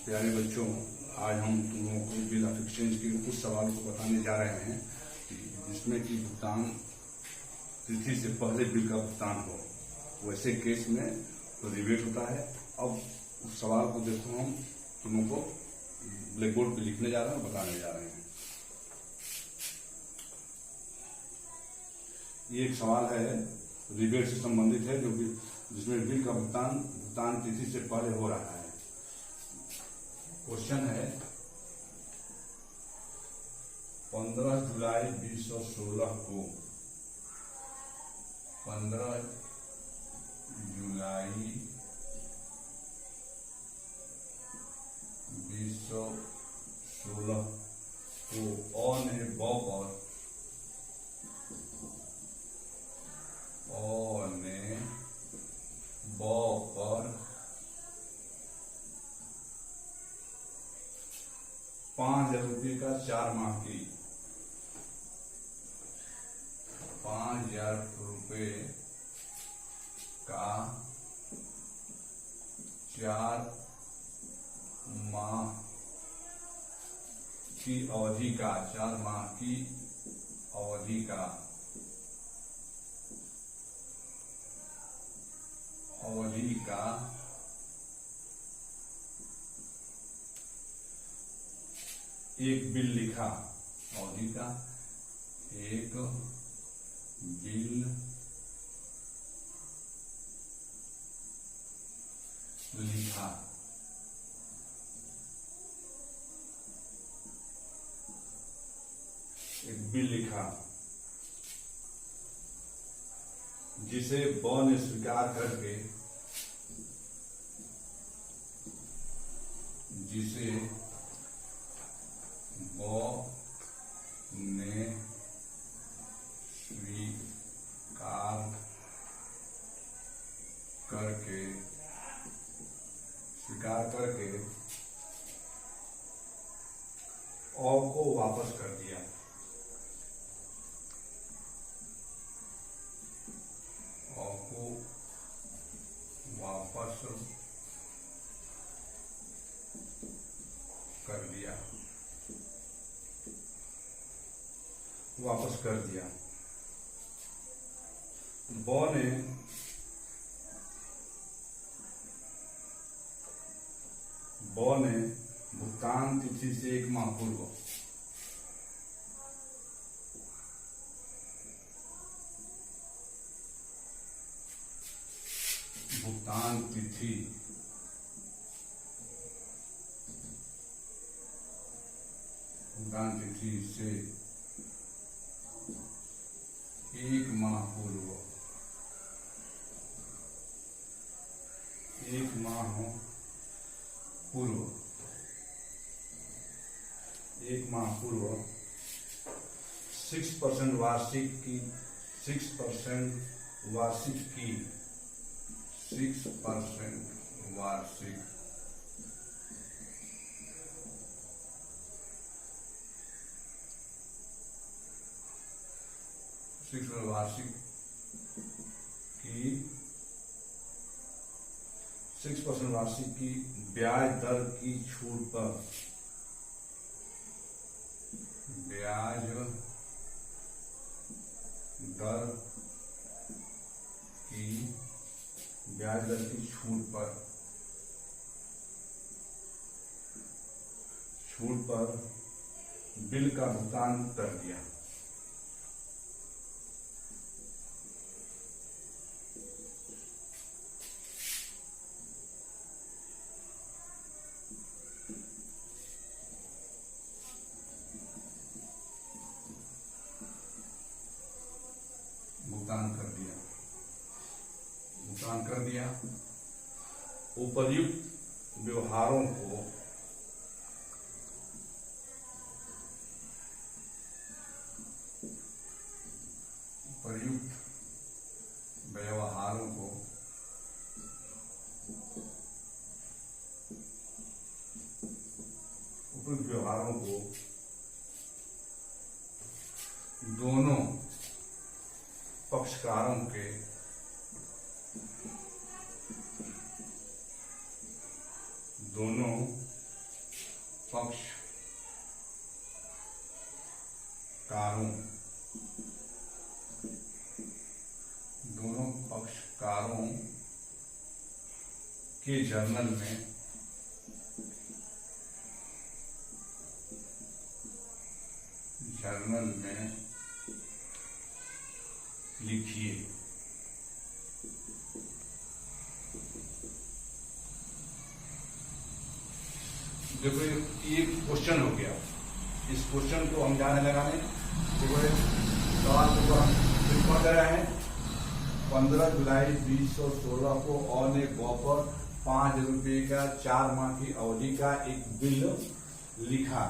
प्यारे बच्चों, आज हम तुम लोगों को बिल ऑफ एक्सचेंज के कुछ सवाल को बताने जा रहे हैं जिसमें कि भुगतान तिथि से पहले बिल का भुगतान हो। वैसे केस में तो रिबेट होता है। अब उस सवाल को देखो, हम तुम लोगों को ब्लैक बोर्ड पे लिखने जा रहे हैं, बताने जा रहे हैं। ये एक सवाल है, रिबेट से संबंधित है, जो कि जिसमें बिल का भुगतान तिथि से पहले हो रहा है। क्वेश्चन है 15 जुलाई 2016 को 15 जुलाई 2016 को ऑन ए बॉपर ₹5,000 का 4 माह की ₹5,000 का 4 माह की अवधि का 4 माह की अवधि का एक बिल लिखा। अवधि का एक बिल लिखा। एक बिल लिखा जिसे ब ने स्वीकार करके स्वीकार करके अ को वापस कर दिया। अ को वापस कर दिया। ब ने भुगतान तिथि से 1 माह पूर्व भुगतान तिथि से 1 माह पूर्व 1 माह पूर्व 6% वार्षिक की 6% वार्षिक की ब्याज दर की छूट पर ब्याज दर की छूट पर बिल का भुगतान कर दिया। भुगतान कर दिया। उपर्युक्त व्यवहारों को दोनों पक्षकारों के दोनों पक्षकारों के जर्नल में लिखिए। देखो ये क्वेश्चन हो गया, इस क्वेश्चन को हम जाने लगाने। देखो सवाल को हम पढ़ रहे हैं। 15 जुलाई 2016 को और ने गौ पर 5 रुपये का 4 माह की अवधि का एक बिल लिखा,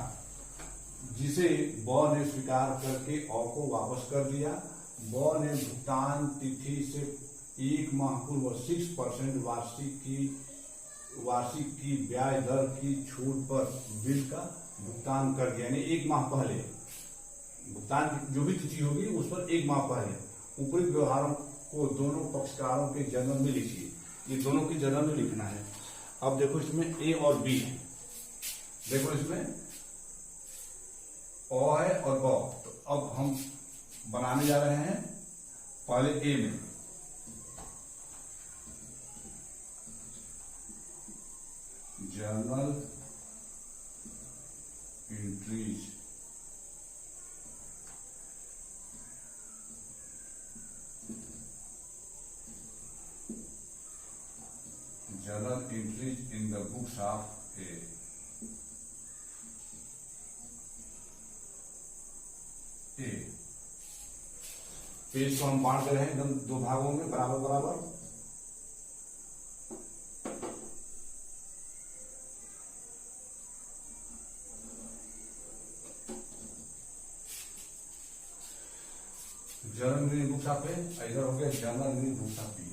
जिसे बॉ ने स्वीकार करके औ को वापस कर दिया। बॉ ने भुगतान तिथि से 1 माह पूर्व 6% वार्षिक की ब्याज दर की छूट पर बिल का भुगतान कर दिया। यानी 1 माह पहले भुगतान जो भी तिथि होगी उस पर 1 माह पहले। ऊपरी व्यवहारों को दोनों पक्षकारों के जर्नल में लिखिए। ये दोनों की जर्नल में लिखना है। अब देखो इसमें ए और बी है। देखो इसमें अ है और ब। तो अब हम बनाने जा रहे हैं पहले ए में। Journal entries in the books of A। Page को हम बांट दे रहे हैं एकदम 2 भागों में बराबर बराबर। जर्नल बुक्स ऑफ ए, इधर हो गया journal books of B.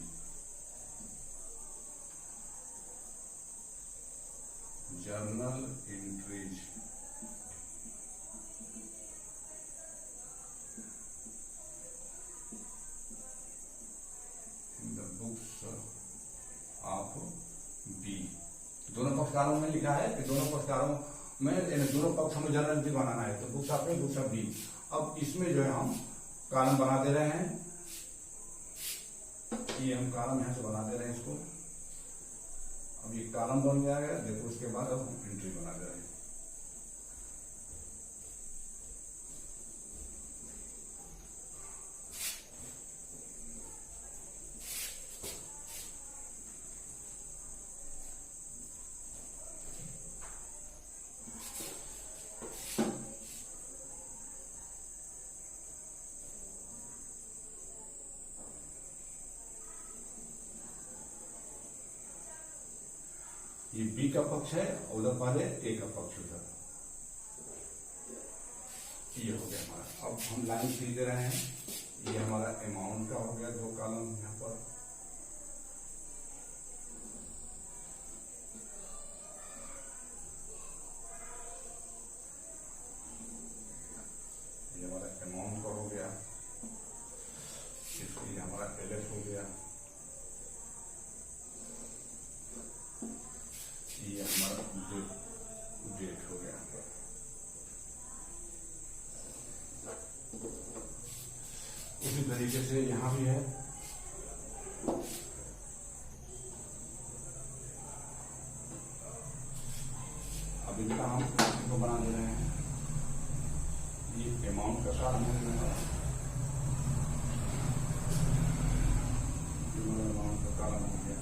Journal entries in the books of B. दोनों पक्षकारों में लिखा है कि दोनों पक्षकारों में दोनों पक्ष हमें जर्नल एंट्री बनाना है, तो books of A books of B. अब इसमें जो है हम कॉलम बना दे रहे हैं। ये हम कॉलम यहां से बना दे रहे हैं इसको। अब ये कॉलम बन गया है। देखो उसके बाद अब हम एंट्री बना दे रहे हैं। ये बी का पक्ष है, उधर पहले ए का पक्ष उधर। ये हो गया हमारा। अब हम लाइन खींच दे रहे हैं। ये हमारा अमाउंट का हो गया 2 कॉलम यहाँ पर। ये हमारा अमाउंट का हो गया। इसलिए हमारा एलएफ हो गया। ये हमारा डेट हो गया। उसी तरीके से यहां भी है। अब इनका हम को बना दे रहे हैं। ये अमाउंट का कारण है। अमाउंट का कारण हो गया।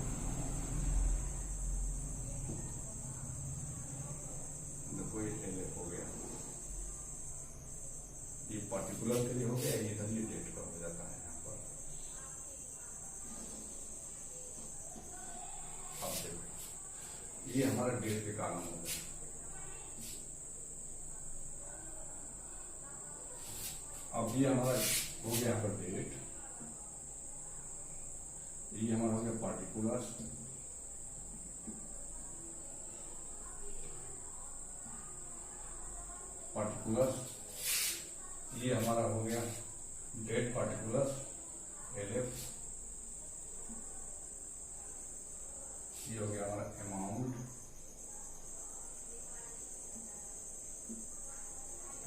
कोई एलएफ हो गया। ये पर्टिकुलर के लिए हो गया। ये तो डेट का हो जाता है यहाँ पर। अब देखो ये हमारा डेट के कारण हो गया। अब ये हमारा हो गया यहाँ पर डेट। ये हमारा हो गया पर्टिकुलर्स। ये हमारा हो गया डेट पार्टिकुलर्स एलएफ। ये हो गया हमारा अमाउंट।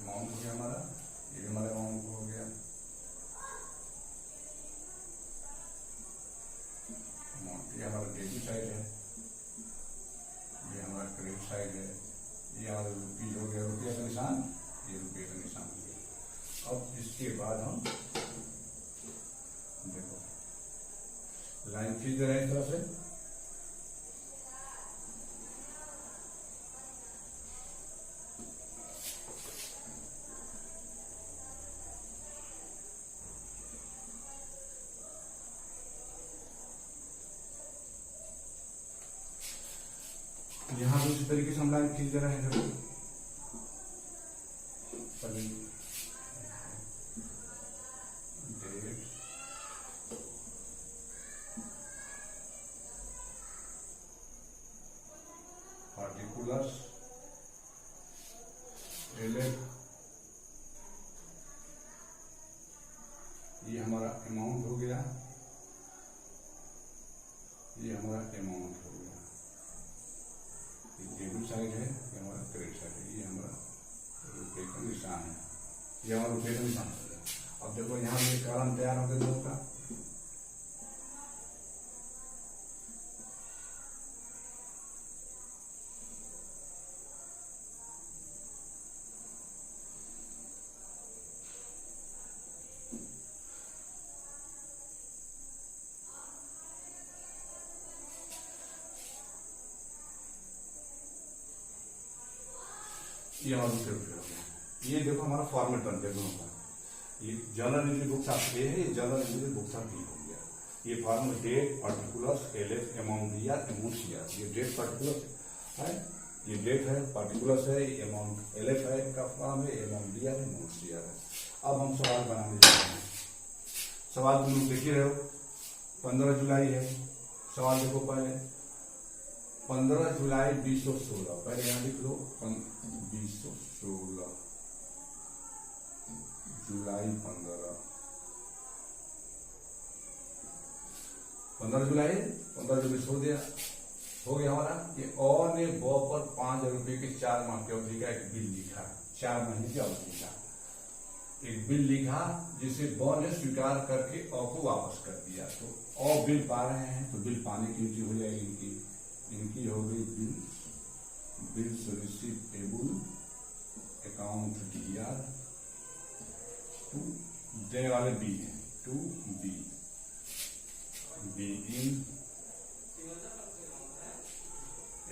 अमाउंट हो गया हमारा, ये हमारा अमाउंट हो गया अमाउंट। ये हमारा डेबिट साइड है, ये हमारा क्रेडिट साइड है, ये हमारा रुपये हो गया, रुपये का निशान, ये रुपये का निशान हो गया। अब इसके बाद हम देखो लाइन खींच दे रहे हैं इस तरह से, यहां भी उसी तरीके से हम लाइन खींच दे रहे हैं। देखो डेट पार्टिकुलर्स एलेफ, ये हमारा अमाउंट हो गया, ये हमारा अमाउंट हो गया, डेबिट साइड है, ये हमारा क्रेडिट साइड है, ये हमारा रुपये का निशान है, ये हमारा रुपये का निशान हो गया। अब देखो यहाँ पे कॉलम तैयार हो गया दो का, ये हमारा रुपये हो गया। ये देखो हमारा फॉर्मेट बन गया दोनों का, ये journal entry books of A है, ये journal entry books of B हो गया। ये format date particulars LF amount दिया अमाउंट सीआर, ये डेट पार्टिकुलर है, ये डेट है, पार्टिकुलर्स है, ये अमाउंट एलएफ है का फॉर्म है, अमाउंट दिया है, अमाउंट सीआर है। अब हम सवाल बनाने जा रहे हैं। सवाल तुम लोग देखिए रहे हो, 15 जुलाई है, सवाल देखो पहले 15 जुलाई 2016, पहले यहाँ लिख लो 2016 जुलाई 15 जुलाई 15 जुलाई छोड़ दिया, हो गया हमारा। ये और ने बॉ पर 5,000 रुपये के 4 माह की अवधि का एक बिल लिखा, 4 महीने की अवधि का एक बिल लिखा, जिसे बॉ ने स्वीकार करके अ को वापस कर दिया। तो अ बिल पा रहे हैं, तो बिल पाने की एंट्री हो जाएगी इनकी हो गई bills receivable account DR to, देने वाले बी है, to B in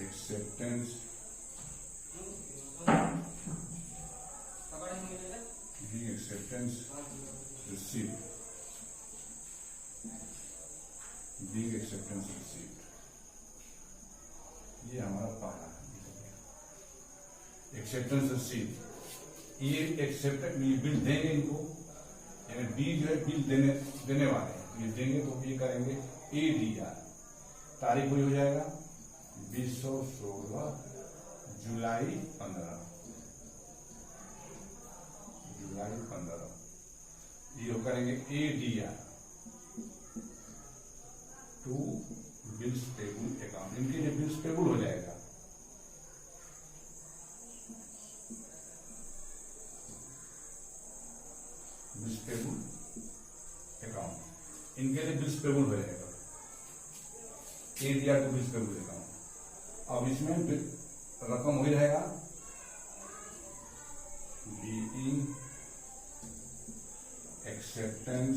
acceptance received, being acceptance received, ये हमारा पहला एक्सेप्टेंस रिसीव्ड। ये एक्सेप्टेंस बिल देंगे इनको, यानी बी जो है बिल देने वाले हैं, ये देंगे तो ये करेंगे एडीआर, तारीख पूरी हो जाएगा 2016 जुलाई 15 ये करेंगे A DR to bills payable account, इनके लिए बिल्स पेबल हो जाएगा। बिल्स पेबल अकाउंट, इनके लिए बिल्स पेबल हो जाएगा, A DR to bills payable account. अब इसमें रकम वही रहेगा, B acceptance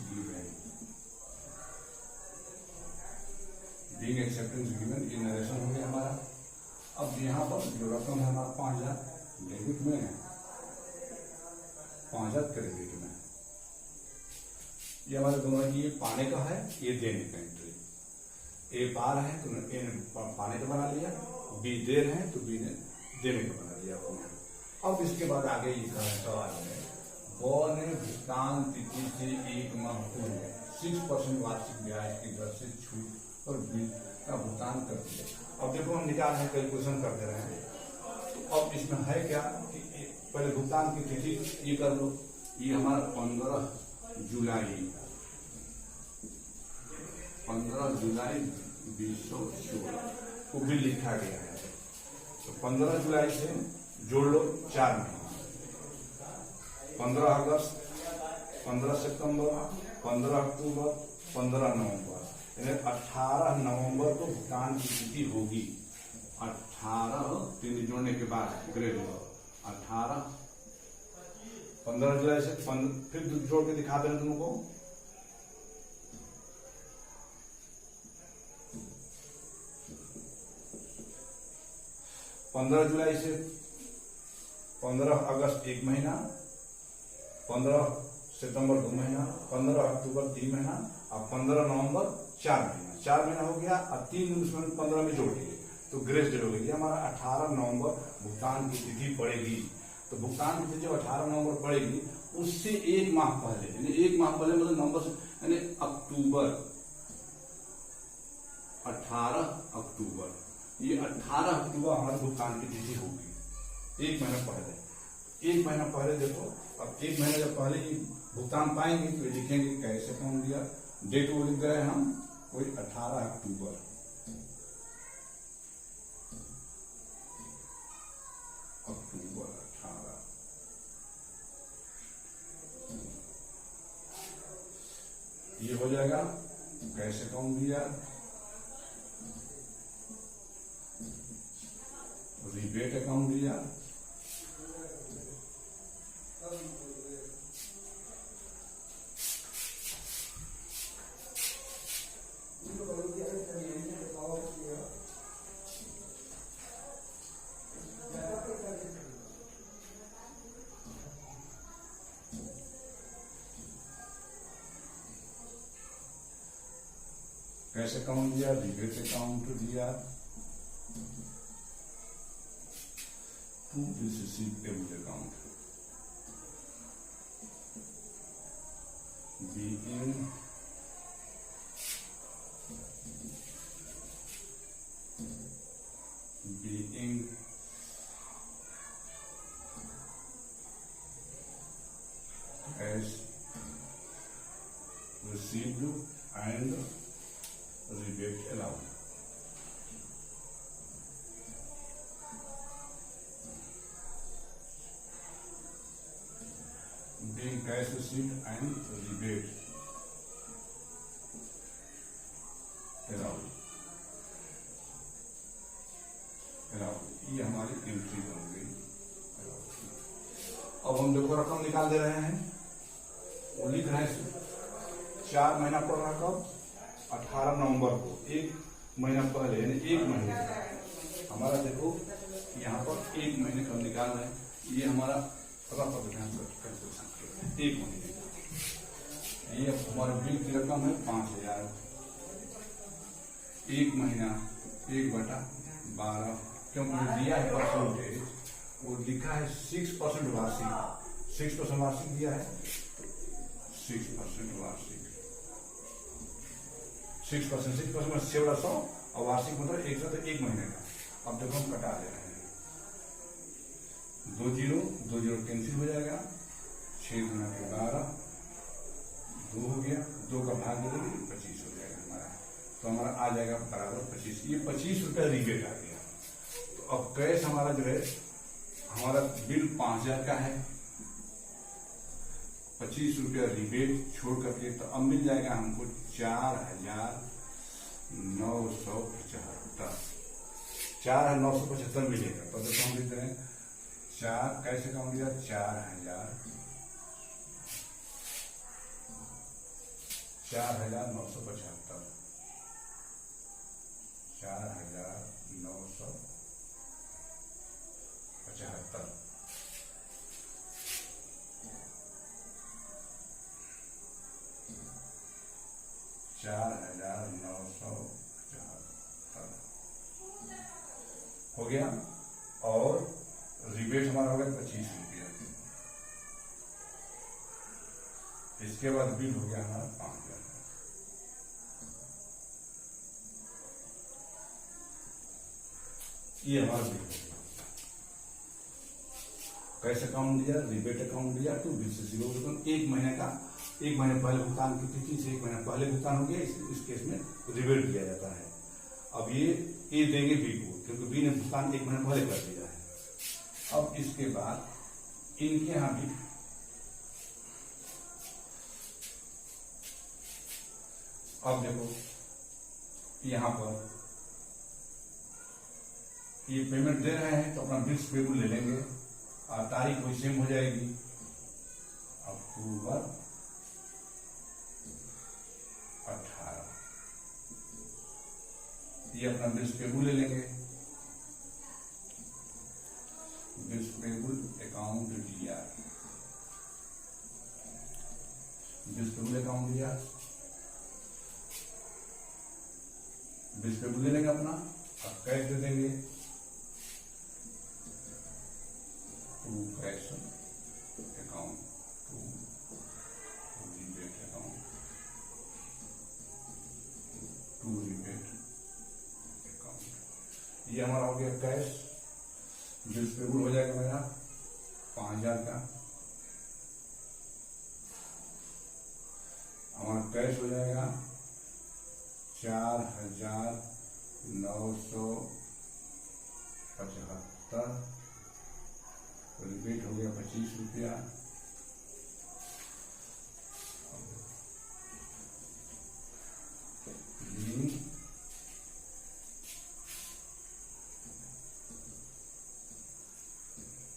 given, being acceptance given, ये नरेशन हो गया हमारा। अब यहाँ पर जो रकम है हमारा 5,000 डेबिट में है, 5,000 क्रेडिट में, ये हमारे दोनों की, ये पाने का है, ये देने का एंट्री, ए पा रहे हैं तो ए ने पाने का बना लिया, बी दे रहे हैं तो बी ने देने का बना लिया। अब इसके बाद आगे ये सवाल है, बॉ ने भुगतान तिथि से 1 माह पूर्व 6% वार्षिक ब्याज की दर से छूट और बिल का भुगतान कर दिया। अब देखो हम निकाल है, कैलकुलेशन कर दे रहे हैं। तो अब इसमें है क्या कि पहले भुगतान की तिथि ये कर लो, ये हमारा 15 जुलाई 2016 को बिल लिखा गया है, तो 15 जुलाई से जोड़ लो 4 महीना, 15 अगस्त, 15 सितंबर, 15 अक्टूबर, 15 नवंबर, यानी 18 नवंबर को भुगतान की तिथि होगी। 18 तीन जोड़ने के बाद ग्रेड 18, 15 जुलाई से फिर जोड़ के दिखा दें तुमको। 15 जुलाई से 15 अगस्त 1 महीना, 15 सितंबर 2 महीना, 15 अक्टूबर 3 महीना और 15 नवंबर 4 महीना। 4 महीना हो गया और 3 दिन उसमें 15 में जोड़ दिए तो ग्रेस डेट हो गई। हमारा 18 नवंबर भुगतान की तिथि पड़ेगी। तो भुगतान की तिथि जो 18 नवंबर पड़ेगी उससे एक माह पहले, यानी एक माह पहले मतलब नवंबर यानी अक्टूबर, 18 अक्टूबर, ये 18 अक्टूबर हमारे भुगतान की तिथि होगी। एक महीना पहले, एक महीना पहले देखो। अब एक महीना जब पहले ही भुगतान पाएंगे तो लिखेंगे कैसे कौन दिया, डेट वो लिख रहे हैं हम कोई 18 अक्टूबर, अक्टूबर 18 ये हो जाएगा। कैसे कौन दिया, रिबेट अकाउंट दिया, कैश अकाउंट दिया, रिबेट अकाउंट दिया, to receivable account, being as received and rebate allowed. Being cash received and rebate allowed. ये हमारी एंट्री बन गई। अब हम देखो रकम निकाल दे रहे हैं, वो लिख रहे हैं 4 महीना पड़ रहा कब, 18 नवंबर को, एक महीना पहले, यानी एक महीने का हमारा देखो यहाँ पर एक महीने का निकाल रहे हैं। ये हमारा रफ कैलकुलेशन एक महीने का, ये हमारे बिल की रकम है 5000, एक महीना 1/12, क्योंकि दिया है परसेंटेज, वो लिखा है 6% वार्षिक, 6% वार्षिक दिया है, 6% वार्षिक, 6% में 6/100 और वार्षिक मतलब 100, तो एक महीने का। अब देखो हम कटा दे रहे हैं, 2 0 कैंसिल हो जाएगा, 6 गुना के 12, 2 हो गया, 2 का भाग दे देंगे 25 हो जाएगा हमारा। तो हमारा आ जाएगा बराबर 25, ये 25 रुपया रिबेट आ गया। तो अब कैश हमारा जो है, हमारा बिल 5000 का है, 25 रुपया रिबेट छोड़ करके, तो अब मिल जाएगा हमको 4975, 4975 मिलेगा। तो देखो हम लिखते हैं 4 कैसे काम दिया, 4975, 4975 4975 हो गया। और रिबेट हमारा हो गया 25 रुपया। इसके बाद बिल हो गया हमारा 5000। ये हमारा बिल हो गया। कैसे अकाउंट दिया, रिबेट अकाउंट दिया, टू बीसीसी एक महीने का, एक महीने पहले भुगतान की तिथि से एक महीने पहले भुगतान हो गया, इस केस में रिबेट दिया जाता है। अब ये देंगे बी को, क्योंकि बी ने भुगतान 1 महीने पहले कर दिया है। अब इसके बाद इनके यहां भी अब देखो यहां पर ये पेमेंट दे रहे हैं तो अपना बिल्स पेबल ले लेंगे और तारीख वही सेम हो जाएगी, अक्टूबर 18। ये अपना बिल्स पेबल ले लेंगे, बिल्स पेबल अकाउंट दिया, बिल्स पेबल अकाउंट दिया, बिल्स पेबल ले लेंगे अपना, अब कैश दे देंगे, to cash account, to rebate account, to rebate account. ये हमारा हो गया कैश, बिल्स पेबल हो जाएगा मेरा 5000 का, हमारा कैश हो जाएगा 4975, रिबेट हो गया 25 रुपया,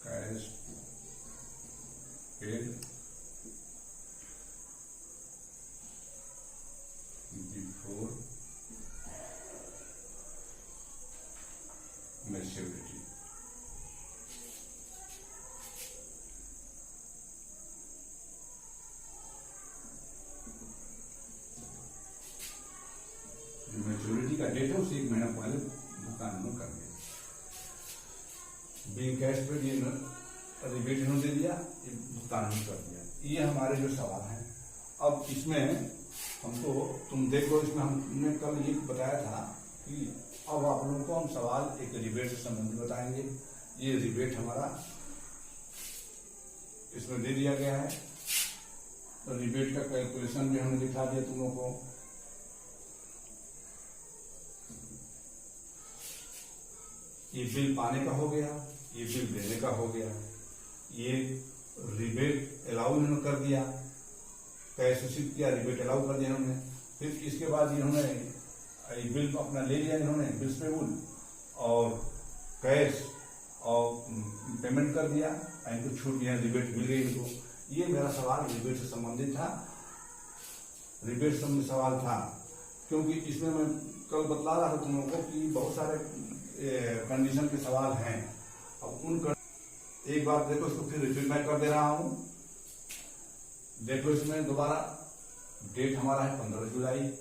cash paid before maturity. Maturity का डेट है उसे 1 महीना पहले भुगतान न कर दिया। बिल कैश पे रिबेट इन्होंने दे दिया, ये भुगतान नहीं कर दिया। ये हमारे जो सवाल हैं। अब इसमें हमको तुम देखो, इसमें हमने कल ये बताया था कि अब आप लोगों को हम सवाल एक रिबेट से संबंधित बताएंगे। ये रिबेट हमारा इसमें दे दिया गया है, तो रिबेट का कैलकुलेशन भी हमने दिखा दिया तुम लोगों को। ये बिल पाने का हो गया, ये बिल देने का हो गया, ये रिबेट अलाउ इन्होंने कर दिया, कैश रिसीव किया, रिबेट अलाउ कर दिया इन्होंने। फिर इसके बाद इन्होंने बिल अपना ले लिया, इन्होंने बिल्स पेबल और कैश और पेमेंट कर दिया, इनको छूट दिया, रिबेट मिल गई इनको। ये मेरा सवाल रिबेट से संबंधित था, रिबेट से संबंधित सवाल था, क्योंकि इसमें मैं कल बतला रहा था तुम लोगों को कि बहुत सारे कंडीशन के सवाल हैं। अब उन एक बार देखो, इसको फिर रिपीट मैं कर दे रहा हूं। देखो इसमें दोबारा डेट हमारा है 15 जुलाई,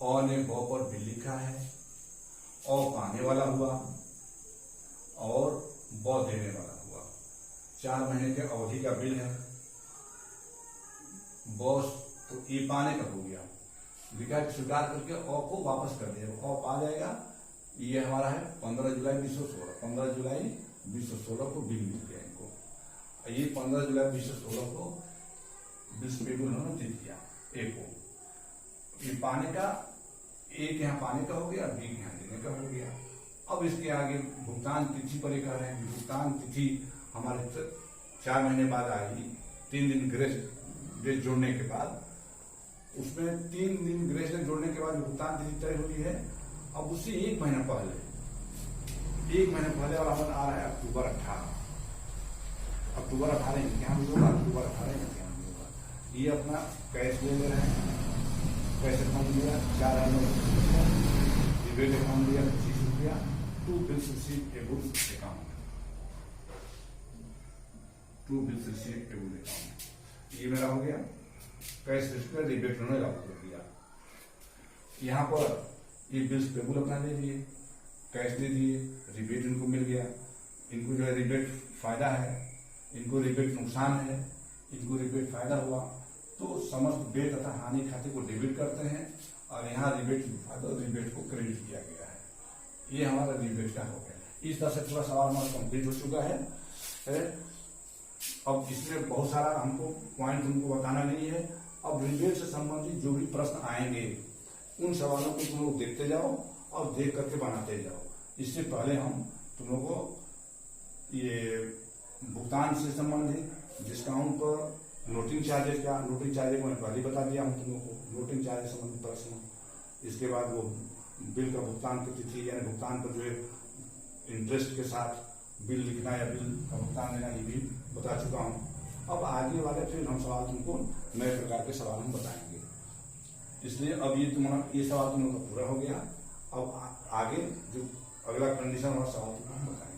और ने बॉ पर बिल लिखा है, और पाने वाला हुआ और बॉ देने वाला हुआ। 4 महीने के अवधि का बिल है। बॉस तो ये पाने का हो गया, लिखा है स्वीकार करके और को वापस कर दिया, और आ जाएगा। ये हमारा है 15 जुलाई 2016, 15 जुलाई 2016 को बिल मिल गया इनको। ये 15 जुलाई 2016 को बिल्स पेबल उन्होंने दे दिया ए को। ये पाने का, एक यहाँ पाने का हो गया, बी यहाँ देने का हो गया। अब इसके आगे भुगतान तिथि पर ये कह रहे हैं कि भुगतान तिथि हमारे 4 महीने बाद आएगी, 3 दिन ग्रेस डेट जोड़ने के बाद। उसमें 3 दिन ग्रेस डेट जोड़ने के बाद भुगतान तिथि तय हुई है। अब उससे 1 महीना पहले, 1 महीने पहले वाला हमारा आ रहा है अक्टूबर 18। अक्टूबर 18 इम्तिहान भी होगा, अक्टूबर 18 इम्तिहान भी होगा। ये अपना कैश ले रहे हैं, कैश अकाउंट लिया 4000, रिबेट अकाउंट लिया 25 रुपया, to bills receivable account, to bills receivable account. ये मेरा हो गया कैश रिसीव, रिबेट उन्होंने लागू कर दिया। यहाँ पर ये बिल्स पेबल अपना दे दिए, कैश दे दिए, रिबेट इनको मिल गया। इनको जो है रिबेट फायदा है, इनको रिबेट नुकसान है, इनको रिबेट फायदा हुआ, तो समस्त व्यय तथा हानि खाते को डेबिट करते हैं, और यहाँ रिबेट फायदा रिबेट को क्रेडिट किया गया है। ये हमारा रिबेट का हो गया। इस तरह से पूरा सवाल हमारा कंप्लीट हो चुका है। अब इसमें बहुत सारा हमको पॉइंट उनको बताना नहीं है। अब रिबेट से संबंधित जो भी प्रश्न आएंगे उन सवालों को तुम लोग देखते जाओ और देख करके बनाते जाओ। इससे पहले हम तुम लोगों को ये भुगतान से संबंधित डिस्काउंट पर नोटिंग चार्जेस क्या, नोटिंग चार्जेस मैंने पहले बता दिया हम तुम लोगों को, नोटिंग चार्जेस संबंधित प्रश्न। इसके बाद वो बिल का भुगतान की तिथि यानी भुगतान पर जो है इंटरेस्ट के साथ बिल लिखना या बिल का भुगतान देना, ये भी बता चुका हूँ। अब आगे वाले फिर हम सवाल तुमको नए प्रकार के सवाल हम बताएंगे। इसलिए अब ये सवाल तुम लोग का पूरा हो गया। अब आगे जो अगला कंडीशन और सवाल तुमको हम बताएंगे।